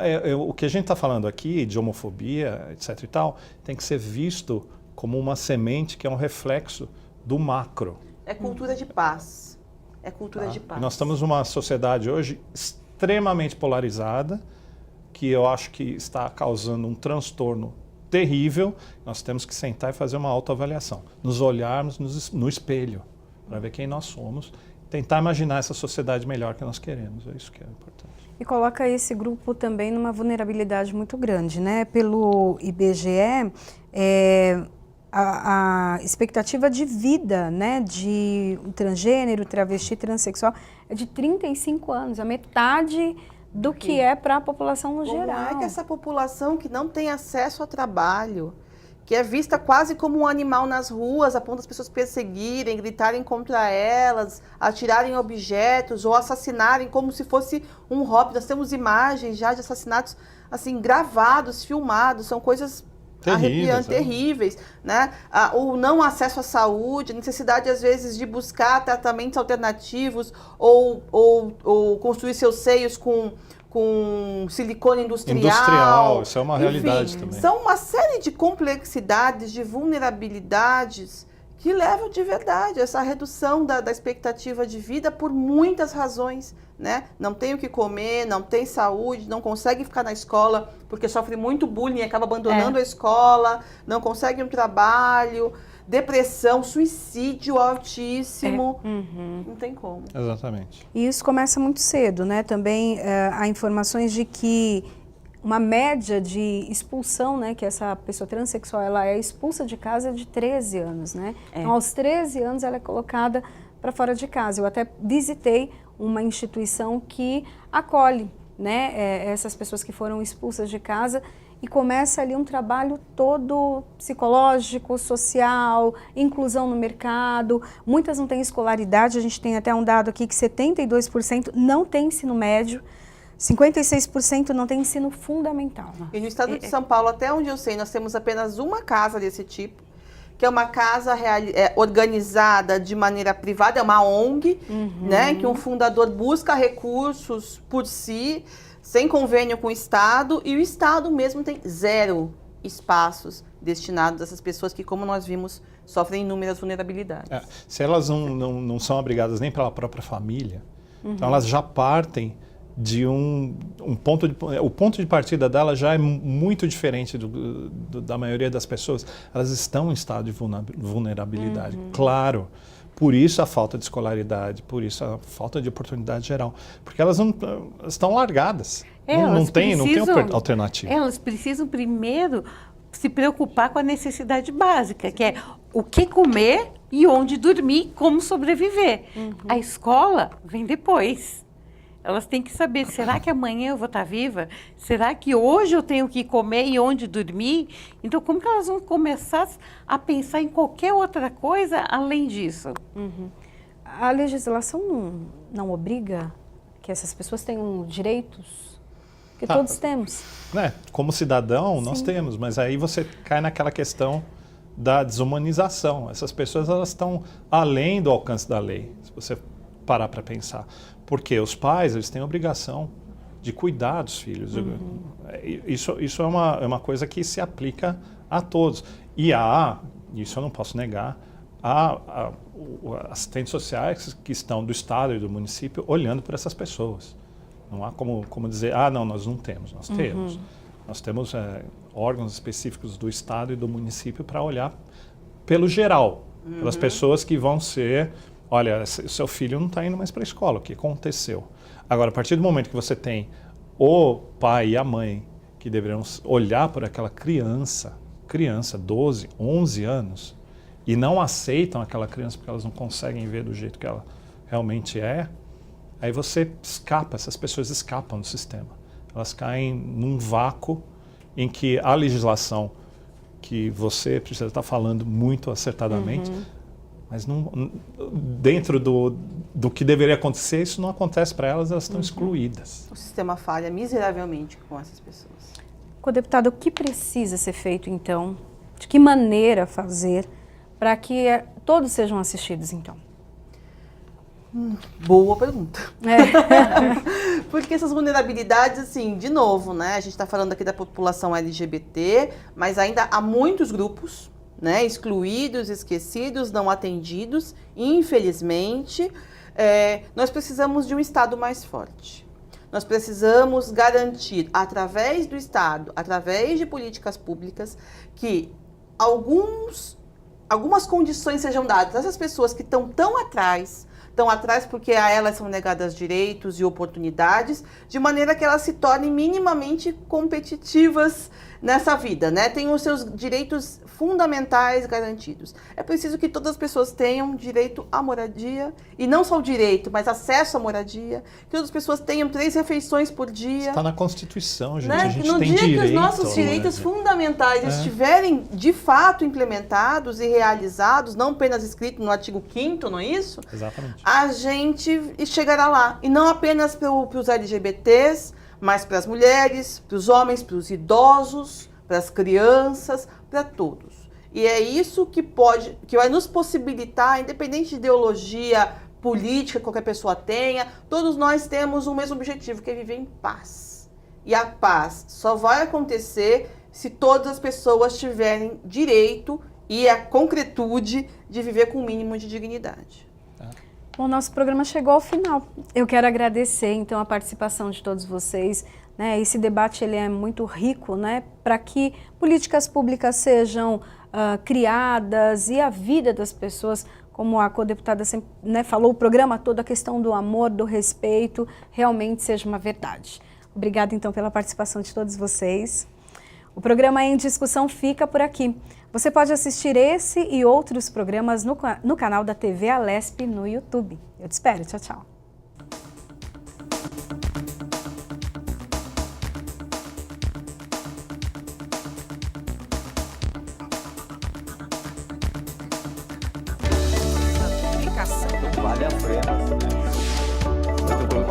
o que a gente está falando aqui, de homofobia, etc. e tal, tem que ser visto como uma semente que é um reflexo do macro. É cultura de paz. É cultura Tá? de paz. E nós estamos numa sociedade hoje extremamente polarizada, que eu acho que está causando um transtorno terrível. Nós temos que sentar e fazer uma autoavaliação, nos olharmos no espelho, para ver quem nós somos, tentar imaginar essa sociedade melhor que nós queremos. É isso que é importante. E coloca esse grupo também numa vulnerabilidade muito grande, né? Pelo IBGE, a expectativa de vida, né, de um transgênero, travesti, transexual é de 35 anos, a metade do que é para a população no geral. Como é que essa população que não tem acesso ao trabalho, que é vista quase como um animal nas ruas, a ponto das pessoas perseguirem, gritarem contra elas, atirarem objetos ou assassinarem como se fosse um hobby. Nós temos imagens já de assassinatos assim gravados, filmados, são coisas arrepiantes, terríveis, né? O não acesso à saúde, a necessidade às vezes de buscar tratamentos alternativos ou construir seus seios com silicone industrial. Isso é uma realidade também. São uma série de complexidades, de vulnerabilidades que levam de verdade a essa redução da expectativa de vida por muitas razões, né? Não tem o que comer, não tem saúde, não consegue ficar na escola porque sofre muito bullying e acaba abandonando a escola, não consegue um trabalho, depressão, suicídio altíssimo. Não tem como. Exatamente. E isso começa muito cedo, né? Também há informações de que uma média de expulsão, né, que essa pessoa transexual ela é expulsa de casa de 13 anos, né? Então, aos 13 anos ela é colocada para fora de casa. Eu até visitei uma instituição que acolhe, né, essas pessoas que foram expulsas de casa e começa ali um trabalho todo psicológico, social, inclusão no mercado. Muitas não têm escolaridade, a gente tem até um dado aqui que 72% não tem ensino médio, 56% não tem ensino fundamental. E no estado de São Paulo, até onde eu sei, nós temos apenas uma casa desse tipo, que é uma casa organizada de maneira privada, é uma ONG, né, que um fundador busca recursos por si, sem convênio com o Estado, e o Estado mesmo tem 0 espaços destinados a essas pessoas que, como nós vimos, sofrem inúmeras vulnerabilidades. Se elas não são abrigadas nem pela própria família, então elas já partem de um ponto o ponto de partida dela já é muito diferente da maioria das pessoas. Elas estão em estado de vulnerabilidade, claro. Por isso a falta de escolaridade, por isso a falta de oportunidade geral, porque elas estão largadas, não tem alternativa. Elas precisam primeiro se preocupar com a necessidade básica, que é o que comer e onde dormir, como sobreviver. A escola vem depois. Elas têm que saber, será que amanhã eu vou estar viva? Será que hoje eu tenho que comer e onde dormir? Então, como que elas vão começar a pensar em qualquer outra coisa além disso? A legislação não obriga que essas pessoas tenham direitos? Que todos temos. Como cidadão, nós temos, mas aí você cai naquela questão da desumanização. Essas pessoas elas estão além do alcance da lei, se você parar para pensar. Porque os pais eles têm a obrigação de cuidar dos filhos. Isso é uma coisa que se aplica a todos. E isso eu não posso negar, há assistentes sociais que estão do Estado e do município olhando por essas pessoas. Não há como dizer, não, nós não temos. Nós temos. Nós temos órgãos específicos do Estado e do município para olhar pelo geral, pelas pessoas que vão ser... Olha, seu filho não está indo mais para a escola, o que aconteceu? Agora, a partir do momento que você tem o pai e a mãe que deveriam olhar por aquela criança, 12, 11 anos, e não aceitam aquela criança porque elas não conseguem ver do jeito que ela realmente é, aí você escapa, essas pessoas escapam do sistema. Elas caem num vácuo em que a legislação, que você precisa estar falando muito acertadamente, mas não, dentro do que deveria acontecer, isso não acontece para elas, elas estão excluídas. O sistema falha miseravelmente com essas pessoas. Co-deputado, o que precisa ser feito, então? De que maneira fazer para que todos sejam assistidos, então? Boa pergunta. É. Porque essas vulnerabilidades, assim, de novo, né? A gente está falando aqui da população LGBT, mas ainda há muitos grupos, né? Excluídos, esquecidos, não atendidos. Infelizmente, nós precisamos de um Estado mais forte. Nós precisamos garantir, através do Estado, através de políticas públicas, que algumas condições sejam dadas a essas pessoas que estão tão atrás porque a elas são negadas direitos e oportunidades, de maneira que elas se tornem minimamente competitivas nessa vida, né? Tenham os seus direitos fundamentais garantidos. É preciso que todas as pessoas tenham direito à moradia, e não só o direito, mas acesso à moradia, que todas as pessoas tenham 3 refeições por dia. Está na Constituição, gente. Né? A gente No tem dia direito que os nossos direitos fundamentais estiverem de fato implementados e realizados, não apenas escrito no artigo 5º, não é isso? Exatamente. A gente chegará lá. E não apenas para os LGBTs, mas para as mulheres, para os homens, para os idosos, para as crianças, para todos. E é isso que vai nos possibilitar, independente de ideologia política que qualquer pessoa tenha, todos nós temos o mesmo objetivo, que é viver em paz. E a paz só vai acontecer se todas as pessoas tiverem direito e a concretude de viver com o mínimo de dignidade. Bom, nosso programa chegou ao final. Eu quero agradecer, então, a participação de todos vocês. Né? Esse debate ele é muito rico, né? Para que políticas públicas sejam criadas e a vida das pessoas, como a co-deputada sempre, né, falou o programa todo, a questão do amor, do respeito, realmente seja uma verdade. Obrigada, então, pela participação de todos vocês. O programa Em Discussão fica por aqui. Você pode assistir esse e outros programas no canal da TV Alesp no YouTube. Eu te espero. Tchau, tchau. Vale a pena. Muito bom.